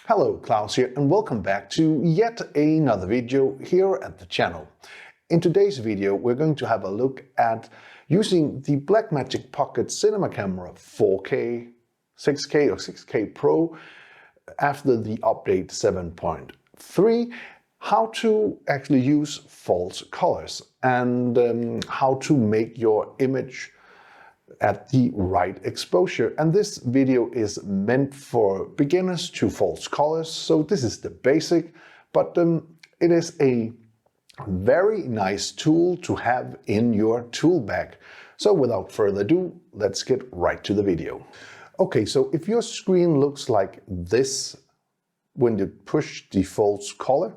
Hello, Klaus here, and welcome back to yet another video here at the channel. In today's video, we're going to have a look at using the BlackMagic Pocket Cinema Camera 4K, 6K or 6K Pro after the update 7.3, how to actually use false colors and how to make your image at the right exposure. And this video is meant for beginners to false colors, so this is the basic, but it is a very nice tool to have in your tool bag. So without further ado, let's get right to the video. Okay, so if your screen looks like this when you push the false color,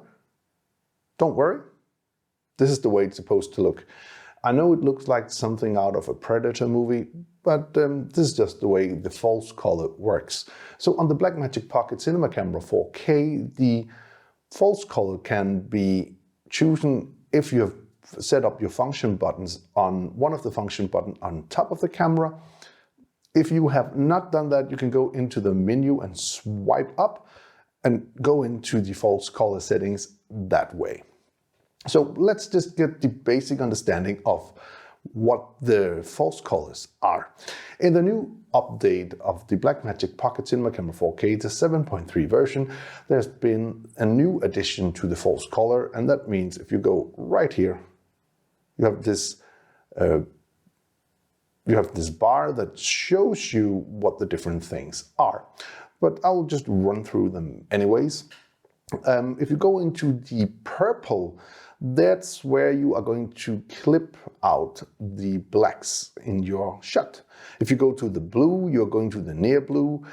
don't worry, this is the way it's supposed to look. I know it looks like something out of a Predator movie, but this is just the way the false color works. So on the BlackMagic Pocket Cinema Camera 4K, the false color can be chosen if you have set up your function buttons on one of the function buttons on top of the camera. If you have not done that, you can go into the menu and swipe up and go into the false color settings that way. So let's just get the basic understanding of what the false colors are. In the new update of the BlackMagic Pocket Cinema Camera 4K, the 7.3 version, there's been a new addition to the false color, and that means if you go right here, you have this bar that shows you what the different things are. But I'll just run through them anyways. If you go into the purple, that's where you are going to clip out the blacks in your shot. If you go to the blue, you're going to the near blue,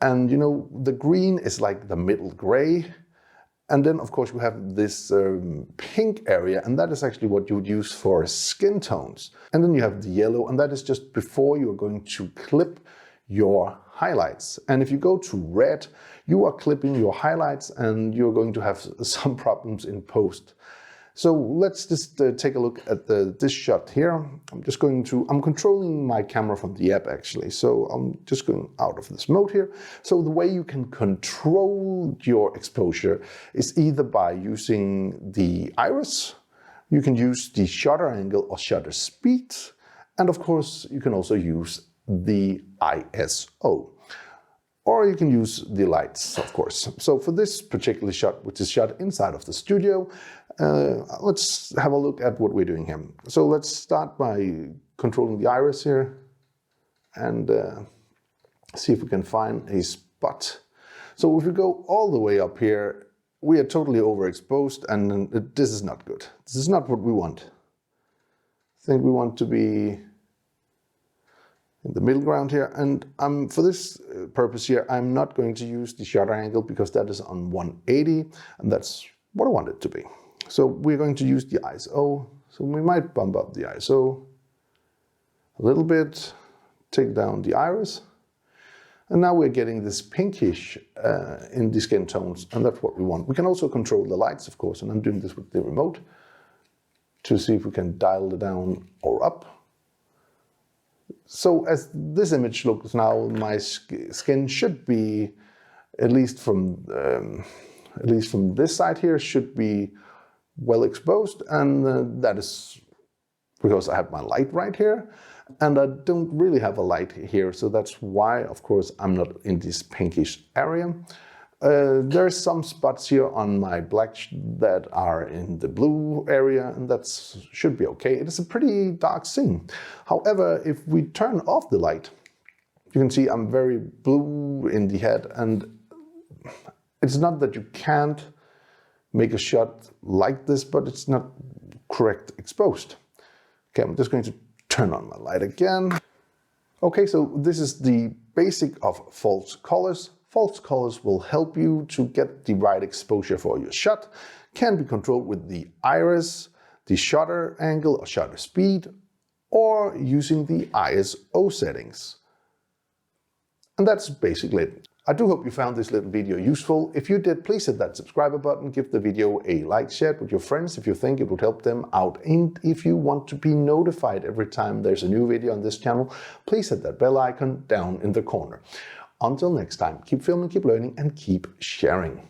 and you know, the green is like the middle gray. And then of course you have this pink area, and that is actually what you would use for skin tones. And then you have the yellow, and that is just before you're going to clip your highlights. And if you go to red, you are clipping your highlights and you're going to have some problems in post. So let's just take a look at this shot here. I'm controlling my camera from the app actually, so I'm just going out of this mode here. So the way you can control your exposure is either by using the iris, you can use the shutter angle or shutter speed, and of course you can also use the ISO. Or you can use the lights, of course. So for this particular shot, which is shot inside of the studio, let's have a look at what we're doing here. So let's start by controlling the iris here and see if we can find a spot. So if we go all the way up here, we are totally overexposed, and this is not good. This is not what we want. I think we want to be in the middle ground here, and for this purpose here, I'm not going to use the shutter angle because that is on 180, and that's what I want it to be. So we're going to use the ISO, so we might bump up the ISO a little bit, take down the iris, and now we're getting this pinkish in the skin tones, and that's what we want. We can also control the lights, of course, and I'm doing this with the remote to see if we can dial it down or up. So as this image looks now, my skin should be, at least from this side here, should be well exposed, and that is because I have my light right here, and I don't really have a light here, so that's why, of course, I'm not in this pinkish area. There are some spots here on my black that are in the blue area, and that should be okay. It is a pretty dark scene. However, if we turn off the light, you can see I'm very blue in the head, and it's not that you can't make a shot like this, but it's not correct exposed. Okay, I'm just going to turn on my light again. Okay, so this is the basic of false colors. False colors will help you to get the right exposure for your shot. Can be controlled with the iris, the shutter angle or shutter speed, or using the ISO settings. And that's basically it. I do hope you found this little video useful. If you did, please hit that subscribe button, give the video a like, share it with your friends if you think it would help them out. And if you want to be notified every time there's a new video on this channel, please hit that bell icon down in the corner. Until next time, keep filming, keep learning, and keep sharing.